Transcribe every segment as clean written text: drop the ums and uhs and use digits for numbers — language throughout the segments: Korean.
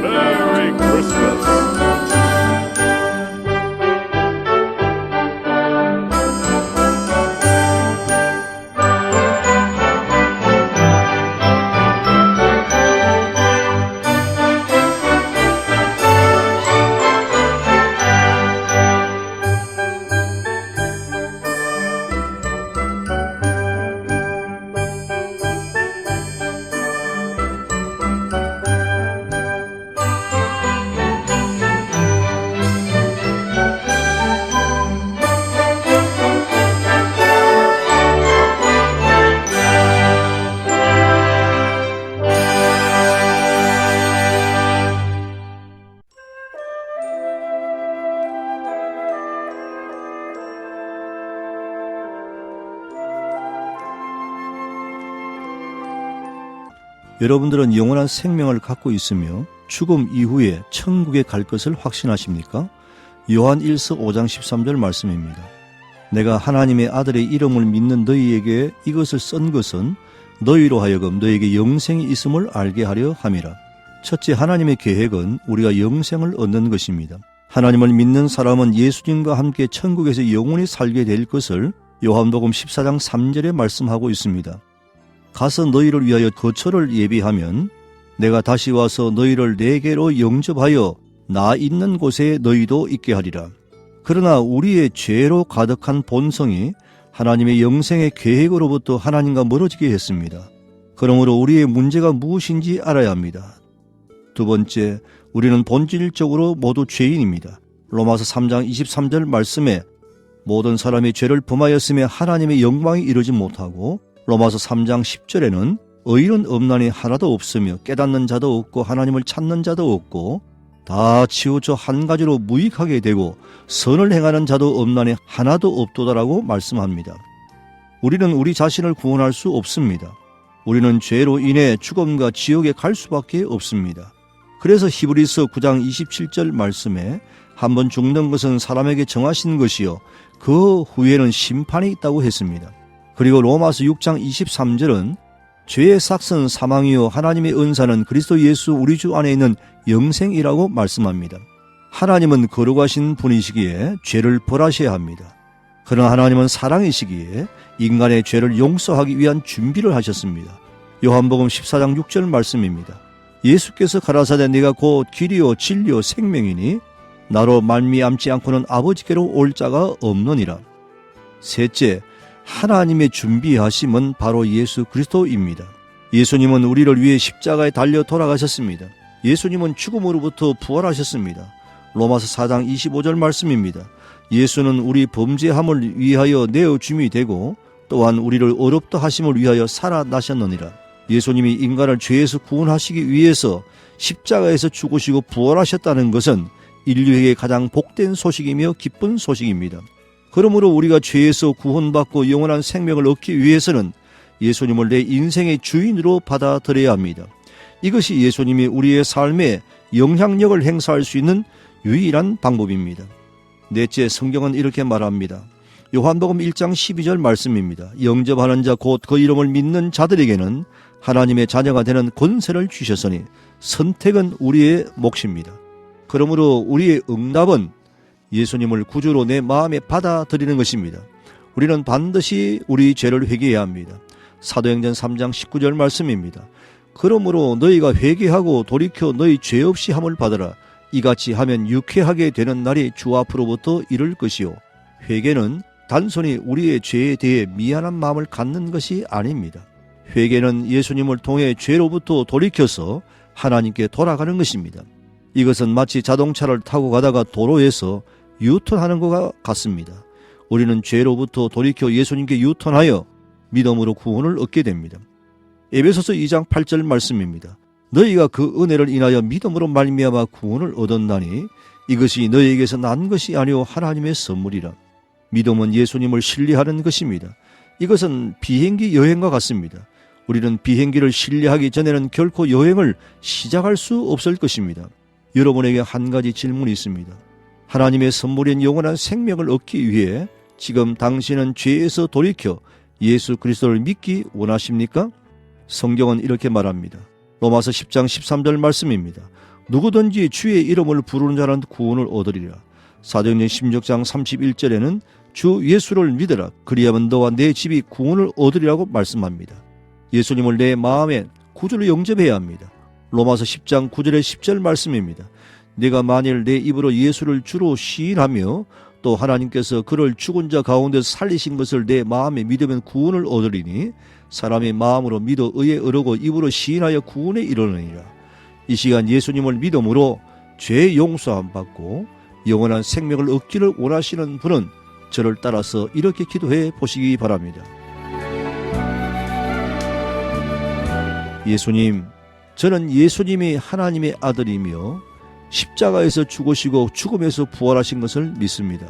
Merry Christmas. 여러분들은 영원한 생명을 갖고 있으며 죽음 이후에 천국에 갈 것을 확신하십니까? 요한 1서 5장 13절 말씀입니다. 내가 하나님의 아들의 이름을 믿는 너희에게 이것을 쓴 것은 너희로 하여금 너희에게 영생이 있음을 알게 하려 함이라. 첫째, 하나님의 계획은 우리가 영생을 얻는 것입니다. 하나님을 믿는 사람은 예수님과 함께 천국에서 영원히 살게 될 것을 요한복음 14장 3절에 말씀하고 있습니다. 가서 너희를 위하여 거처를 예비하면 내가 다시 와서 너희를 내게로 영접하여 나 있는 곳에 너희도 있게 하리라. 그러나 우리의 죄로 가득한 본성이 하나님의 영생의 계획으로부터 하나님과 멀어지게 했습니다. 그러므로 우리의 문제가 무엇인지 알아야 합니다. 두 번째, 우리는 본질적으로 모두 죄인입니다. 로마서 3장 23절 말씀에 모든 사람이 죄를 범하였으며 하나님의 영광이 이루지 못하고, 로마서 3장 10절에는 의인은 없나니 하나도 없으며 깨닫는 자도 없고 하나님을 찾는 자도 없고 다 치우쳐 한 가지로 무익하게 되고 선을 행하는 자도 없나니 하나도 없도다라고 말씀합니다. 우리는 우리 자신을 구원할 수 없습니다. 우리는 죄로 인해 죽음과 지옥에 갈 수밖에 없습니다. 그래서 히브리서 9장 27절 말씀에 한번 죽는 것은 사람에게 정하신 것이요 그 후에는 심판이 있다고 했습니다. 그리고 로마서 6장 23절은 죄의 삭은 사망이요 하나님의 은사는 그리스도 예수 우리 주 안에 있는 영생이라고 말씀합니다. 하나님은 거룩하신 분이시기에 죄를 벌하셔야 합니다. 그러나 하나님은 사랑이시기에 인간의 죄를 용서하기 위한 준비를 하셨습니다. 요한복음 14장 6절 말씀입니다. 예수께서 가라사대 네가 곧 길이요 진리요 생명이니 나로 말미암지 않고는 아버지께로 올 자가 없느니라. 셋째, 하나님의 준비하심은 바로 예수 그리스도입니다. 예수님은 우리를 위해 십자가에 달려 돌아가셨습니다. 예수님은 죽음으로부터 부활하셨습니다. 로마서 4장 25절 말씀입니다. 예수는 우리 범죄함을 위하여 내어줌이 되고 또한 우리를 어렵다 하심을 위하여 살아나셨느니라. 예수님이 인간을 죄에서 구원하시기 위해서 십자가에서 죽으시고 부활하셨다는 것은 인류에게 가장 복된 소식이며 기쁜 소식입니다. 그러므로 우리가 죄에서 구원받고 영원한 생명을 얻기 위해서는 예수님을 내 인생의 주인으로 받아들여야 합니다. 이것이 예수님이 우리의 삶에 영향력을 행사할 수 있는 유일한 방법입니다. 넷째, 성경은 이렇게 말합니다. 요한복음 1장 12절 말씀입니다. 영접하는 자 곧 그 이름을 믿는 자들에게는 하나님의 자녀가 되는 권세를 주셨으니 선택은 우리의 몫입니다. 그러므로 우리의 응답은 예수님을 구주로 내 마음에 받아들이는 것입니다. 우리는 반드시 우리 죄를 회개해야 합니다. 사도행전 3장 19절 말씀입니다. 그러므로 너희가 회개하고 돌이켜 너희 죄 없이 함을 받으라. 이같이 하면 유쾌하게 되는 날이 주 앞으로부터 이를 것이요. 회개는 단순히 우리의 죄에 대해 미안한 마음을 갖는 것이 아닙니다. 회개는 예수님을 통해 죄로부터 돌이켜서 하나님께 돌아가는 것입니다. 이것은 마치 자동차를 타고 가다가 도로에서 유턴하는 것과 같습니다. 우리는 죄로부터 돌이켜 예수님께 유턴하여 믿음으로 구원을 얻게 됩니다. 에베소서 2장 8절 말씀입니다. 너희가 그 은혜를 인하여 믿음으로 말미암아 구원을 얻었나니 이것이 너희에게서 난 것이 아니오 하나님의 선물이라. 믿음은 예수님을 신뢰하는 것입니다. 이것은 비행기 여행과 같습니다. 우리는 비행기를 신뢰하기 전에는 결코 여행을 시작할 수 없을 것입니다. 여러분에게 한 가지 질문이 있습니다. 하나님의 선물인 영원한 생명을 얻기 위해 지금 당신은 죄에서 돌이켜 예수 그리스도를 믿기 원하십니까? 성경은 이렇게 말합니다. 로마서 10장 13절 말씀입니다. 누구든지 주의 이름을 부르는 자는 구원을 얻으리라. 사도행전 16장 31절에는 주 예수를 믿으라. 그리하면 너와 내 집이 구원을 얻으리라고 말씀합니다. 예수님을 내 마음에 구주로 영접해야 합니다. 로마서 10장 9절의 10절 말씀입니다. 네가 만일 내 입으로 예수를 주로 시인하며 또 하나님께서 그를 죽은 자 가운데서 살리신 것을 내 마음에 믿으면 구원을 얻으리니 사람이 마음으로 믿어 의에 이르고 입으로 시인하여 구원에 이르느니라. 이 시간 예수님을 믿음으로 죄 용서함 받고 영원한 생명을 얻기를 원하시는 분은 저를 따라서 이렇게 기도해 보시기 바랍니다. 예수님, 저는 예수님이 하나님의 아들이며 십자가에서 죽으시고 죽음에서 부활하신 것을 믿습니다.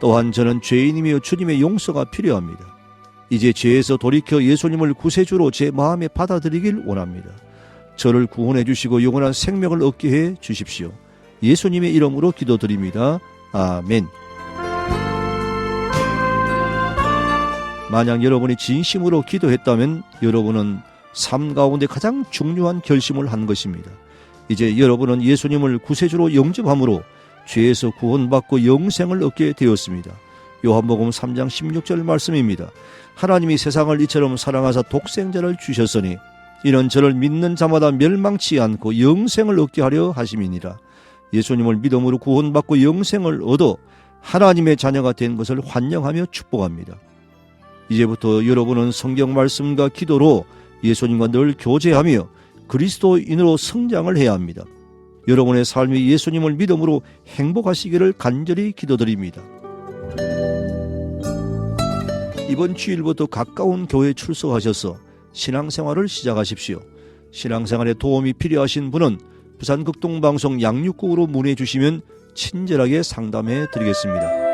또한 저는 죄인이며 주님의 용서가 필요합니다. 이제 죄에서 돌이켜 예수님을 구세주로 제 마음에 받아들이길 원합니다. 저를 구원해 주시고 영원한 생명을 얻게 해 주십시오. 예수님의 이름으로 기도드립니다. 아멘. 만약 여러분이 진심으로 기도했다면 여러분은 삶 가운데 가장 중요한 결심을 한 것입니다. 이제 여러분은 예수님을 구세주로 영접함으로 죄에서 구원받고 영생을 얻게 되었습니다. 요한복음 3장 16절 말씀입니다. 하나님이 세상을 이처럼 사랑하사 독생자를 주셨으니 이는 저를 믿는 자마다 멸망치 않고 영생을 얻게 하려 하심이니라. 예수님을 믿음으로 구원받고 영생을 얻어 하나님의 자녀가 된 것을 환영하며 축복합니다. 이제부터 여러분은 성경 말씀과 기도로 예수님과 늘 교제하며 그리스도인으로 성장을 해야 합니다. 여러분의 삶이 예수님을 믿음으로 행복하시기를 간절히 기도드립니다. 이번 주일부터 가까운 교회에 출석하셔서 신앙생활을 시작하십시오. 신앙생활에 도움이 필요하신 분은 부산극동방송 양육국으로 문의해 주시면 친절하게 상담해 드리겠습니다.